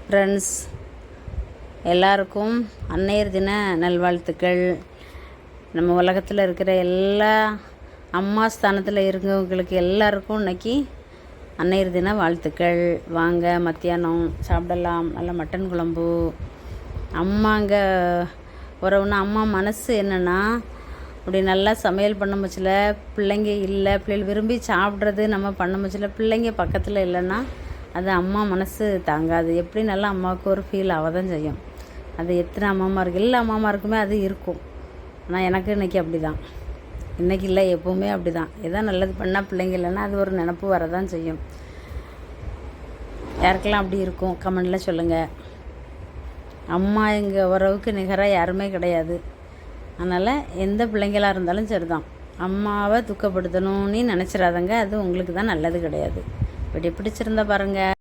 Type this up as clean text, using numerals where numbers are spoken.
Friends எல்லாருக்கும் அன்னையர் தின நல்வாழ்த்துக்கள். நம்ம உலகத்தில் இருக்கிற எல்லா அம்மா ஸ்தானத்தில் இருக்கவங்களுக்கு எல்லாருக்கும் இன்றைக்கி அன்னையர் தின வாழ்த்துக்கள். வாங்க மத்தியானம் சாப்பிடலாம். நல்ல மட்டன் குழம்பு. அம்மாங்க உறவுன்னா அம்மா மனசு என்னென்னா அப்படி நல்லா சமையல் பண்ண முச்சில் பிள்ளைங்க இல்லை, பிள்ளைகள் விரும்பி சாப்பிட்றது நம்ம பண்ண முச்சில் பிள்ளைங்க பக்கத்தில் இல்லைன்னா அது அம்மா மனசு தாங்காது. எப்படி நல்லா அம்மாவுக்கு ஒரு ஃபீல் ஆகதான் செய்யும். அது எத்தனை அம்மாமாருக்கு எல்லா அம்மாமாருக்குமே அது இருக்கும். ஆனால் எனக்கு இன்றைக்கி அப்படி தான், இன்றைக்கி இல்லை எப்போவுமே அப்படி தான். எதாவது நல்லது பண்ணால் பிள்ளைங்க இல்லைன்னா அது ஒரு நினப்பு வரதான் செய்யும். யாருக்கெல்லாம் அப்படி இருக்கும் கமெண்டில் சொல்லுங்கள். அம்மா எங்கள் உறவுக்கு நிகராக யாருமே கிடையாது. அதனால் எந்த பிள்ளைங்களாக இருந்தாலும் சரி தான், அம்மாவை துக்கப்படுத்தணும்னு நினச்சிடாதங்க. அது உங்களுக்கு தான் நல்லது கிடையாது. இப்படி பிடிச்சிருந்தா பாருங்கள்.